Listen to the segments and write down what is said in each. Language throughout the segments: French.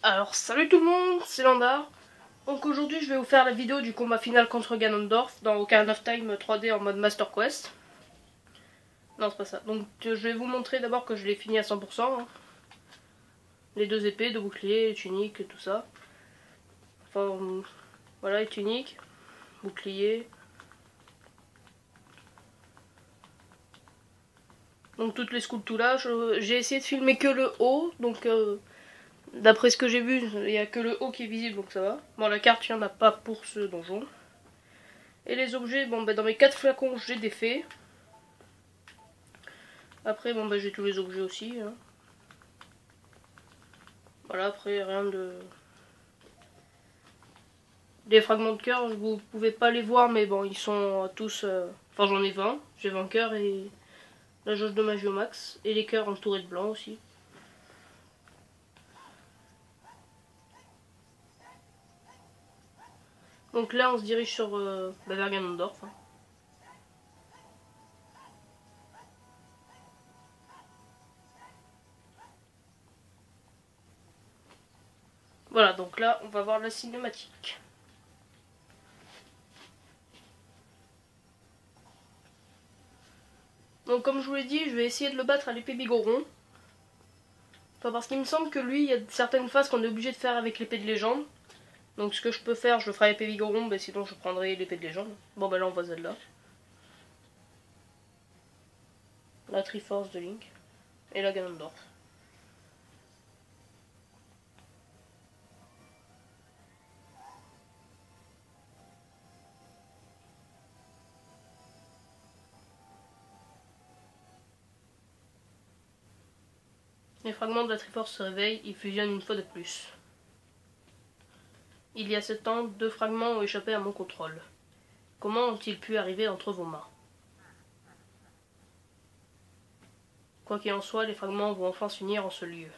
Alors salut tout le monde, c'est Landar. Donc aujourd'hui je vais vous faire la vidéo du combat final contre Ganondorf dans Ocarina of Time 3D en mode Master Quest. Non c'est pas ça. Donc je vais vous montrer d'abord que je l'ai fini à 100%. Hein. Les deux épées, deux boucliers, les tuniques, tout ça. Enfin voilà les tuniques, boucliers. Donc toutes les sculptures, j'ai essayé de filmer que le haut, donc d'après ce que j'ai vu, il n'y a que le haut qui est visible, donc ça va. Bon la carte il n'y en a pas pour ce donjon. Et les objets, bon bah dans mes 4 flacons j'ai des fées. Après bon bah j'ai tous les objets aussi. Hein. Voilà, après rien de... Les fragments de cœur, vous pouvez pas les voir, mais bon, ils sont tous... Enfin j'en ai 20, j'ai 20 cœurs et la jauge de magie au max. Et les cœurs entourés de blanc aussi. Donc là on se dirige sur vers Ganondorf. Hein. Voilà, donc là on va voir la cinématique. Donc comme je vous l'ai dit, je vais essayer de le battre à l'épée Bigoron. Enfin parce qu'il me semble que lui, il y a certaines phases qu'on est obligé de faire avec l'épée de légende. Donc ce que je peux faire, je le ferai à l'épée Bigoron, mais sinon je prendrai l'épée de légende. Bon bah là on voit Zelda. La Triforce de Link. Et la Ganondorf. Les fragments de la Triforce se réveillent, ils fusionnent une fois de plus. Il y a 7 ans, 2 fragments ont échappé à mon contrôle. Comment ont-ils pu arriver entre vos mains? Quoi qu'il en soit, les fragments vont enfin s'unir en ce lieu.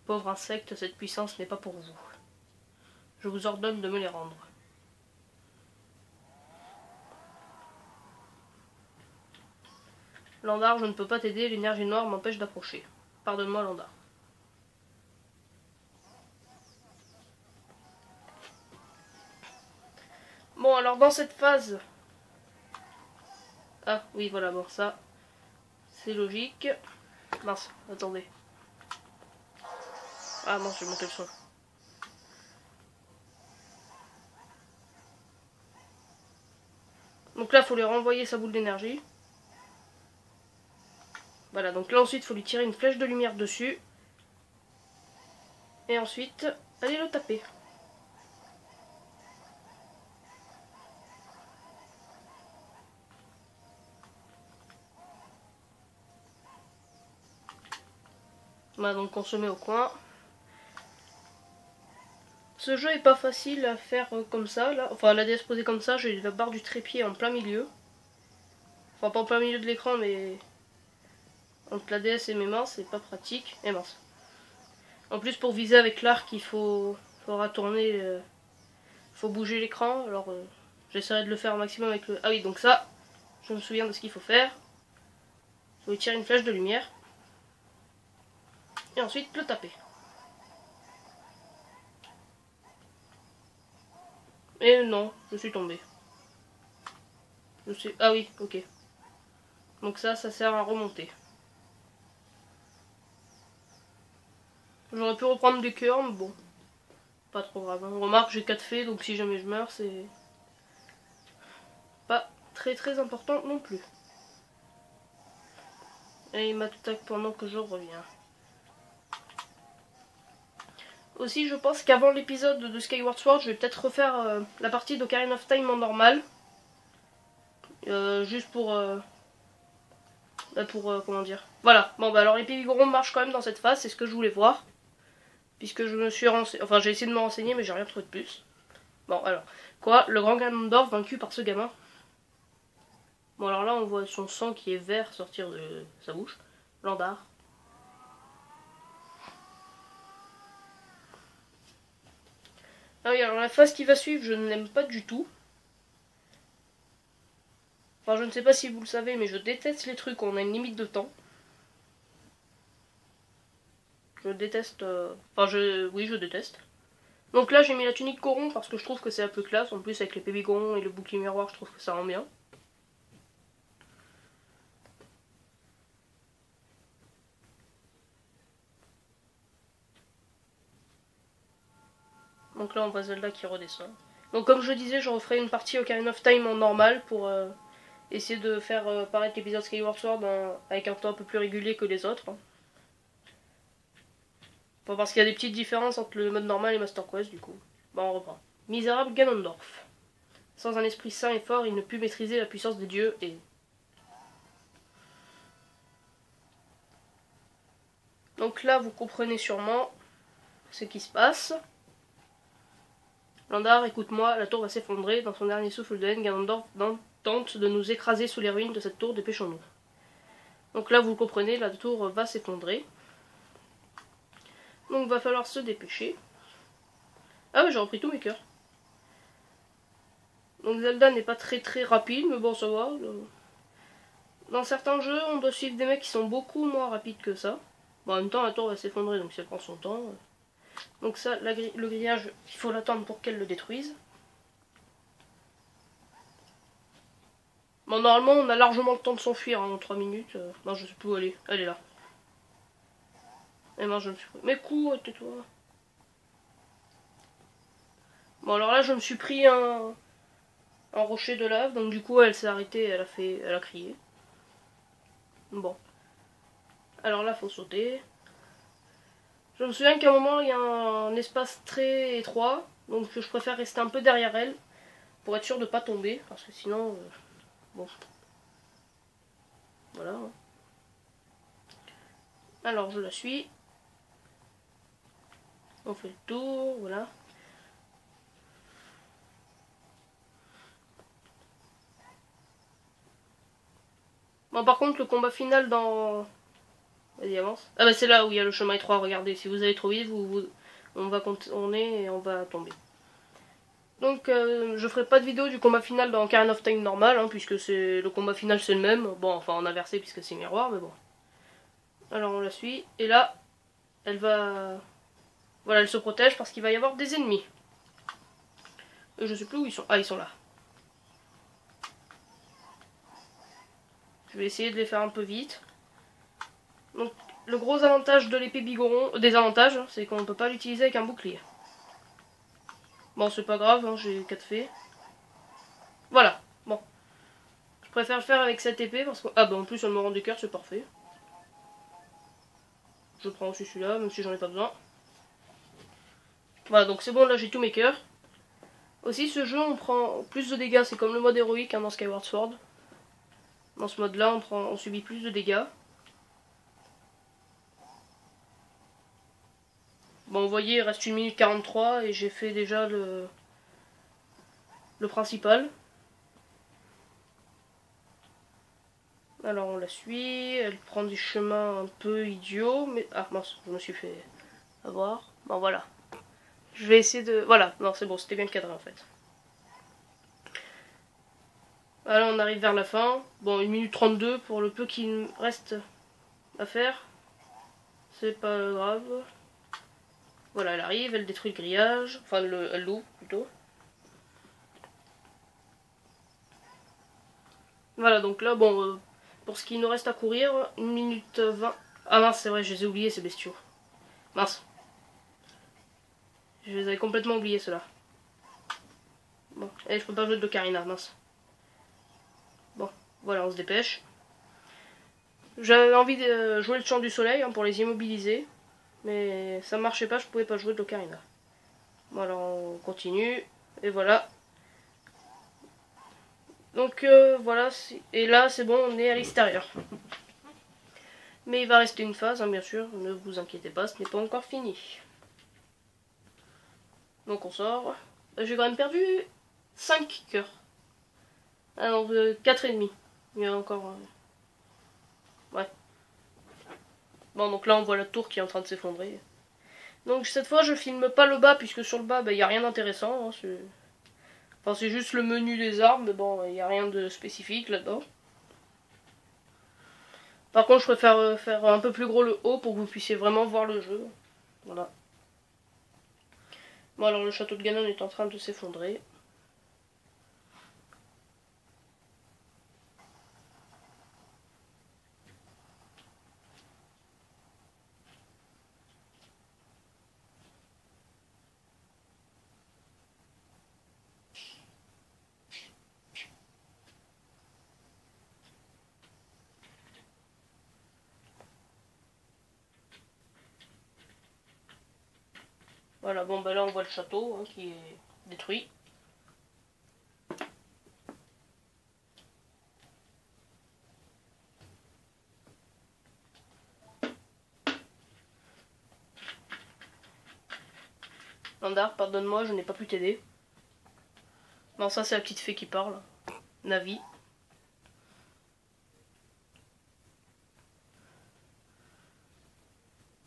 Pauvre insecte, cette puissance n'est pas pour vous. Je vous ordonne de me les rendre. Landar, je ne peux pas t'aider, l'énergie noire m'empêche d'approcher. Pardonne-moi, Landar. Bon, alors dans cette phase... Ah, oui, voilà, bon, ça, c'est logique. Mince, attendez. Ah mince, j'ai manqué le son. Donc là, il faut lui renvoyer sa boule d'énergie. Voilà, donc là ensuite, il faut lui tirer une flèche de lumière dessus. Et ensuite, aller le taper. Voilà, donc on se met au coin. Ce jeu est pas facile à faire comme ça, là. Enfin, la DS posée comme ça, j'ai la barre du trépied en plein milieu. Enfin, pas en plein milieu de l'écran, mais entre la DS et mes mains, c'est pas pratique. Et mince. En plus, pour viser avec l'arc, faudra tourner, faut bouger l'écran. Alors, j'essaierai de le faire au maximum avec le... Ah oui, donc ça, je me souviens de ce qu'il faut faire. Il faut lui tirer une flèche de lumière. Et ensuite, le taper. Et non, je suis tombé. Ah oui, ok. Donc ça sert à remonter. J'aurais pu reprendre des cœurs, mais bon. Pas trop grave. Hein. Remarque, j'ai 4 fées, donc si jamais je meurs, c'est pas très important non plus. Et il m'attaque pendant que je reviens. Aussi, je pense qu'avant l'épisode de Skyward Sword, je vais peut-être refaire la partie d'Ocarina of Time en normal. Juste pour comment dire. Voilà. Bon, bah alors l'épée Bigoron marche quand même dans cette phase, c'est ce que je voulais voir. Puisque je me suis renseigné. Enfin, j'ai essayé de me renseigner, mais j'ai rien trouvé de plus. Bon, alors. Quoi? Le grand Ganondorf vaincu par ce gamin? Bon, alors là, on voit son sang qui est vert sortir de sa bouche. Landar. Ah oui, alors la phase qui va suivre, je ne l'aime pas du tout. Enfin, je ne sais pas si vous le savez, mais je déteste les trucs où on a une limite de temps. Je déteste... Oui, je déteste. Donc là, j'ai mis la tunique Goron parce que je trouve que c'est un peu classe. En plus, avec les PB Goron et le bouclier miroir, je trouve que ça rend bien. Donc là, on voit Zelda qui redescend. Donc comme je disais, je referai une partie Ocarina of Time en normal pour essayer de faire paraître l'épisode Skyward Sword avec un temps un peu plus régulier que les autres. Enfin, parce qu'il y a des petites différences entre le mode normal et Master Quest, du coup. Bah, on reprend. Misérable Ganondorf. Sans un esprit sain et fort, il ne put maîtriser la puissance des dieux et... Donc là, vous comprenez sûrement ce qui se passe. Landar, écoute-moi, la tour va s'effondrer. Dans son dernier souffle de haine, Ganondorf tente de nous écraser sous les ruines de cette tour, dépêchons-nous. Donc là, vous le comprenez, la tour va s'effondrer. Donc va falloir se dépêcher. Ah ouais, j'ai repris tous mes cœurs. Donc Zelda n'est pas très rapide, mais bon, ça va. Dans certains jeux, on doit suivre des mecs qui sont beaucoup moins rapides que ça. Bon, en même temps, la tour va s'effondrer, donc si elle prend son temps... Donc ça, le grillage, il faut l'attendre pour qu'elle le détruise. Bon, normalement, on a largement le temps de s'enfuir en 3 minutes. Non, je sais plus où elle est. Elle est là. Et moi, je me suis pris... Mais cours, tais-toi. Bon, alors là, je me suis pris un rocher de lave. Donc du coup, elle s'est arrêtée, elle a crié. Bon. Alors là, faut sauter. Je me souviens qu'à un moment, il y a un espace très étroit. Donc je préfère rester un peu derrière elle. Pour être sûr de ne pas tomber. Parce que sinon... bon. Voilà. Alors je la suis. On fait le tour, voilà. Bon, par contre, le combat final dans... Vas-y, avance. Ah bah c'est là où il y a le chemin étroit, regardez. Si vous allez trop vite, on va contourner et on va tomber. Donc je ferai pas de vidéo du combat final dans Ocarina of Time normal, hein, puisque le combat final c'est le même. Bon, enfin en inversé puisque c'est miroir, mais bon. Alors on la suit, et là, elle va... Voilà, elle se protège parce qu'il va y avoir des ennemis. Et je sais plus où ils sont. Ah, ils sont là. Je vais essayer de les faire un peu vite. Donc le gros avantage de l'épée Bigoron, désavantage, c'est qu'on ne peut pas l'utiliser avec un bouclier. Bon, c'est pas grave, hein, j'ai 4 fées. Voilà, bon. Je préfère le faire avec cette épée parce que... Ah bah en plus elle me rend des cœurs, c'est parfait. Je prends aussi celui-là, même si j'en ai pas besoin. Voilà, donc c'est bon, là j'ai tous mes cœurs. Aussi, ce jeu, on prend plus de dégâts, c'est comme le mode héroïque hein, dans Skyward Sword. Dans ce mode-là, on subit plus de dégâts. Bon, vous voyez, il reste 1 minute 43 et j'ai fait déjà le principal. Alors on la suit, elle prend des chemins un peu idiots, mais... Ah mince, je me suis fait avoir. Bon voilà. Je vais essayer de... Voilà, non c'est bon, c'était bien cadré en fait. Voilà, on arrive vers la fin. Bon, 1 minute 32 pour le peu qu'il me reste à faire. C'est pas grave. Voilà, elle arrive, elle détruit le grillage. Enfin, elle l'ouvre plutôt. Voilà, donc là, bon, pour ce qu'il nous reste à courir, 1 minute 20. Ah mince, c'est vrai, je les ai oubliés ces bestiaux. Mince. Je les avais complètement oubliés ceux-là. Bon, et je peux pas jouer de l'ocarina, mince. Bon, voilà, on se dépêche. J'avais envie de jouer le chant du soleil hein, pour les immobiliser. Mais ça marchait pas, je pouvais pas jouer de l'ocarina. Bon alors on continue. Et voilà. Donc voilà, et là c'est bon, on est à l'extérieur. Mais il va rester une phase, hein, bien sûr, ne vous inquiétez pas, ce n'est pas encore fini. Donc on sort. J'ai quand même perdu 5 cœurs. Ah non, 4,5. Il y a encore... Ouais. Bon, donc là on voit la tour qui est en train de s'effondrer. Donc cette fois je filme pas le bas, puisque sur le bas, il n'y a rien d'intéressant. Hein, enfin c'est juste le menu des armes, mais bon, il n'y a rien de spécifique là-dedans. Par contre je préfère faire un peu plus gros le haut pour que vous puissiez vraiment voir le jeu. Voilà. Bon alors le château de Ganon est en train de s'effondrer. Voilà, bon bah là on voit le château hein, qui est détruit. Landar, pardonne-moi, je n'ai pas pu t'aider. Non, ça c'est la petite fée qui parle. Navi.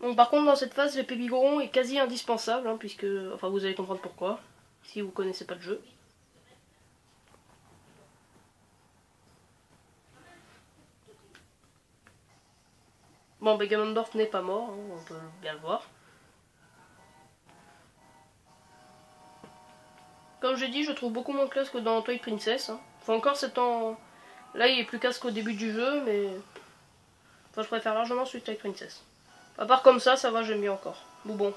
Donc par contre dans cette phase l'épée bigoron est quasi indispensable, hein, puisque... Enfin vous allez comprendre pourquoi, si vous connaissez pas le jeu. Bon, ben Ganondorf n'est pas mort, hein, on peut bien le voir. Comme j'ai dit, je trouve beaucoup moins classe que dans Twilight Princess. Hein. Enfin, encore c'est en... Là, il est plus classe qu'au début du jeu, mais... Enfin, je préfère largement celui de Twilight Princess. À part comme ça va, j'aime bien encore. Bon.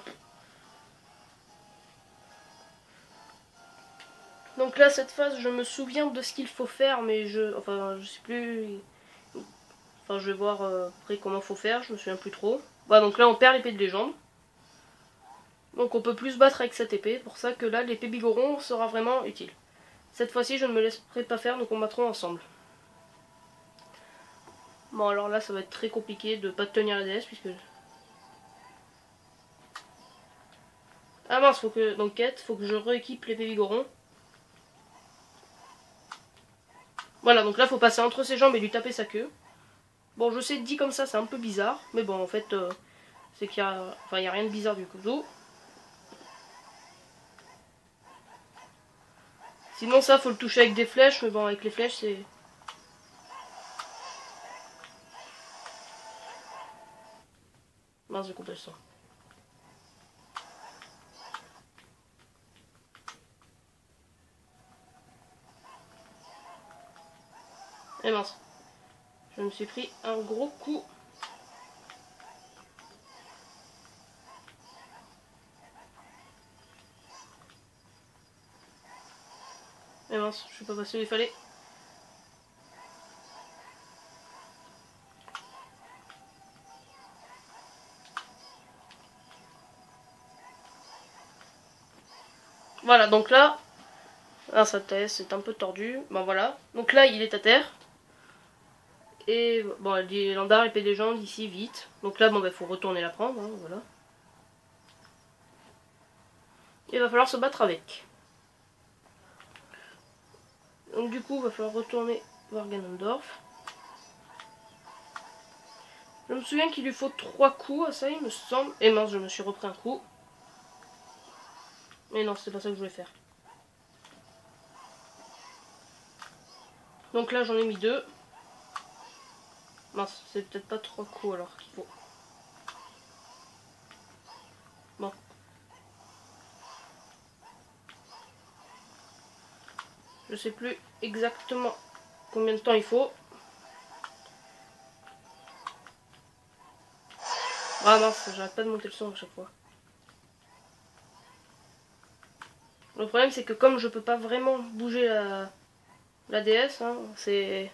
Donc là, cette phase, je me souviens de ce qu'il faut faire, mais je... Enfin, je sais plus... Enfin, je vais voir après comment faut faire, je me souviens plus trop. Voilà, donc là, on perd l'épée de légende. Donc on peut plus se battre avec cette épée, pour ça que là, l'épée bigoron sera vraiment utile. Cette fois-ci, je ne me laisserai pas faire, nous combattrons ensemble. Bon, alors là, ça va être très compliqué de pas tenir la DS, puisque... Ah mince, faut que... Donc quête, faut que je rééquipe l'épée bigoron. Voilà, donc là, faut passer entre ses jambes et lui taper sa queue. Bon, je sais, dit comme ça, c'est un peu bizarre, mais bon, en fait, c'est qu'il y a... Enfin, il n'y a rien de bizarre du coup. Sinon, ça, faut le toucher avec des flèches, mais bon, avec les flèches, c'est... Mince, j'ai coupé le son. Eh mince. Je me suis pris un gros coup. Eh mince, je suis pas passé où il fallait. Voilà, donc là... Ah, sa tête, c'est un peu tordu. Bon, voilà. Donc là, il est à terre. Et bon, elle dit Landar, épée des gens d'ici, vite. Donc là, bon, bah, faut retourner la prendre, hein, voilà. Et il va falloir se battre avec. Donc du coup, il va falloir retourner voir Ganondorf. Je me souviens qu'il lui faut 3 coups à ça, il me semble. Et mince, je me suis repris un coup. Mais non, c'est pas ça que je voulais faire. Donc là, j'en ai mis 2. Mince, c'est peut-être pas 3 coups alors qu'il faut. Bon. Je sais plus exactement combien de temps il faut. Ah mince, j'arrête pas de monter le son à chaque fois. Le problème c'est que comme je peux pas vraiment bouger la DS, hein, c'est...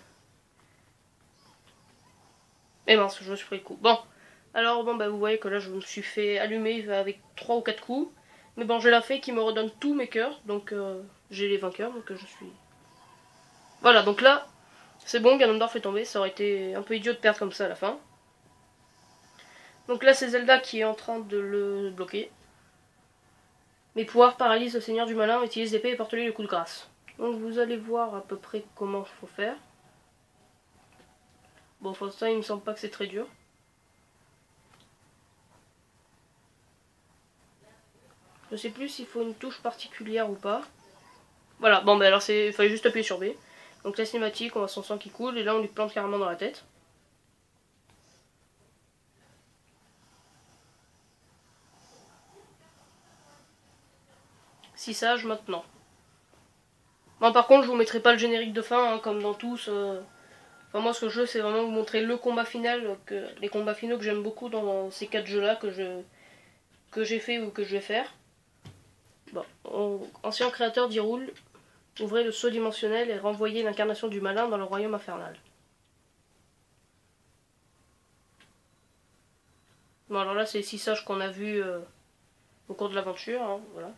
Et mince, je me suis pris le coup. Bon, alors bon bah vous voyez que là je me suis fait allumer avec 3 ou 4 coups. Mais bon, j'ai la fée qui me redonne tous mes cœurs, donc j'ai les vainqueurs, donc je suis... Voilà, donc là, c'est bon, Ganondorf est tombé, ça aurait été un peu idiot de perdre comme ça à la fin. Donc là, c'est Zelda qui est en train de le bloquer. Mes pouvoirs paralysent le seigneur du malin, utilise l'épée et porte-lui le coup de grâce. Donc vous allez voir à peu près comment il faut faire. Bon, pour ça, il me semble pas que c'est très dur. Je sais plus s'il faut une touche particulière ou pas. Voilà, bon, bah alors il fallait juste appuyer sur B. Donc la cinématique, on voit son sang qui coule, et là on lui plante carrément dans la tête. 6 sages maintenant. Bon, par contre, je vous mettrai pas le générique de fin, hein, comme dans tous. Enfin, moi, ce que je veux, c'est vraiment vous montrer le combat final, les combats finaux que j'aime beaucoup dans ces 4 jeux-là que j'ai fait ou que je vais faire. Bon, ancien créateur d'Hyrule, ouvrez le saut dimensionnel et renvoyez l'incarnation du malin dans le royaume infernal. Bon, alors là, c'est les 6 sages qu'on a vus au cours de l'aventure, hein, voilà.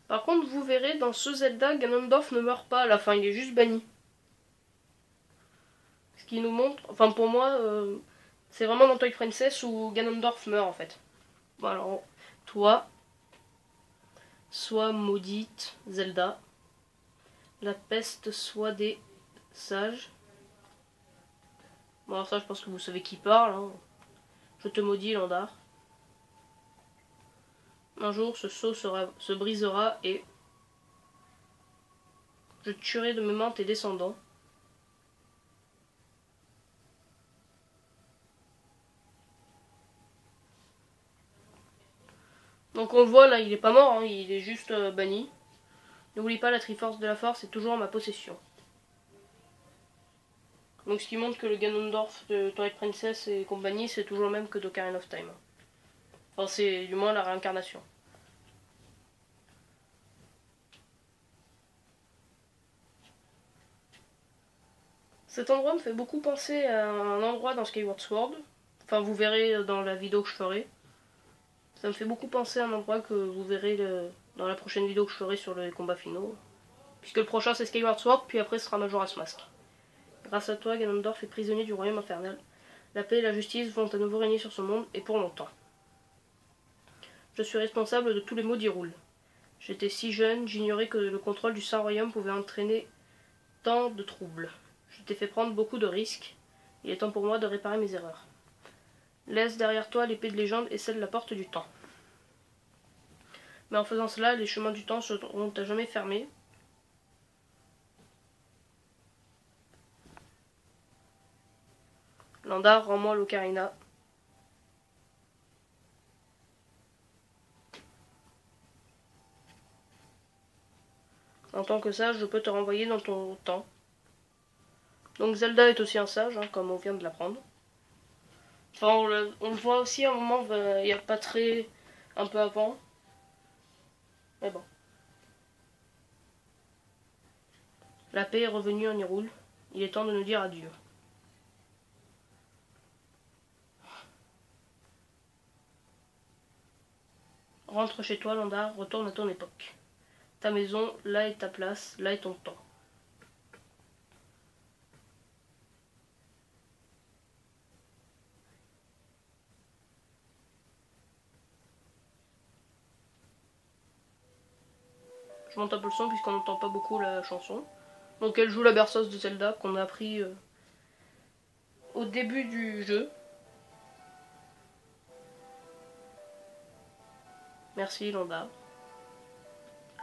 Par contre, vous verrez, dans ce Zelda, Ganondorf ne meurt pas à la fin, il est juste banni. Ce qui nous montre, enfin pour moi, c'est vraiment dans Twilight Princess où Ganondorf meurt en fait. Bon alors, toi, sois maudite, Zelda. La peste soit des sages. Bon alors ça, je pense que vous savez qui parle. Hein. Je te maudis, Landar. Un jour, ce sceau se brisera et je tuerai de mes mains tes descendants. Donc on le voit là, il est pas mort, hein, il est juste banni. N'oublie pas, la Triforce de la Force est toujours en ma possession. Donc ce qui montre que le Ganondorf de Twilight Princess et compagnie, c'est toujours le même que d'Ocarina of Time. Enfin, c'est du moins la réincarnation. Cet endroit me fait beaucoup penser à un endroit dans Skyward Sword. Enfin, vous verrez dans la vidéo que je ferai. Ça me fait beaucoup penser à un endroit que vous verrez dans la prochaine vidéo que je ferai sur les combats finaux. Puisque le prochain c'est Skyward Sword, puis après ce sera Majora's Mask. Grâce à toi, Ganondorf est prisonnier du royaume infernal. La paix et la justice vont à nouveau régner sur ce monde, et pour longtemps. Je suis responsable de tous les maux d'Hyrule. J'étais si jeune, j'ignorais que le contrôle du Saint-Royaume pouvait entraîner tant de troubles. Je t'ai fait prendre beaucoup de risques. Il est temps pour moi de réparer mes erreurs. Laisse derrière toi l'épée de légende et celle de la porte du temps. Mais en faisant cela, les chemins du temps seront à jamais fermés. Landar, rends-moi l'ocarina. En tant que sage, je peux te renvoyer dans ton temps. Donc Zelda est aussi un sage, hein, comme on vient de l'apprendre. Enfin, on le voit aussi à un moment, il n'y a pas très... un peu avant. Mais bon. La paix est revenue en Hyrule. Il est temps de nous dire adieu. Rentre chez toi, Landar, retourne à ton époque. Ta maison, là est ta place, là est ton temps. Je monte un peu le son puisqu'on n'entend pas beaucoup la chanson. Donc elle joue la berceuse de Zelda qu'on a appris au début du jeu. Merci Landar.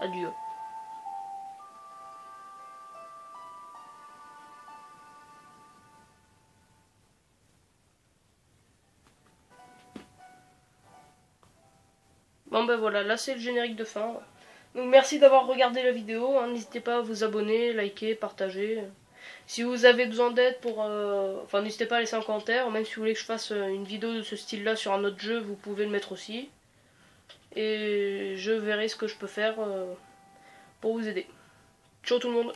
Adieu. Bon ben voilà, là c'est le générique de fin. Donc merci d'avoir regardé la vidéo, hein. N'hésitez pas à vous abonner, liker, partager. Si vous avez besoin d'aide pour... Enfin n'hésitez pas à laisser un commentaire, même si vous voulez que je fasse une vidéo de ce style là sur un autre jeu, vous pouvez le mettre aussi. Et je verrai ce que je peux faire pour vous aider. Ciao tout le monde!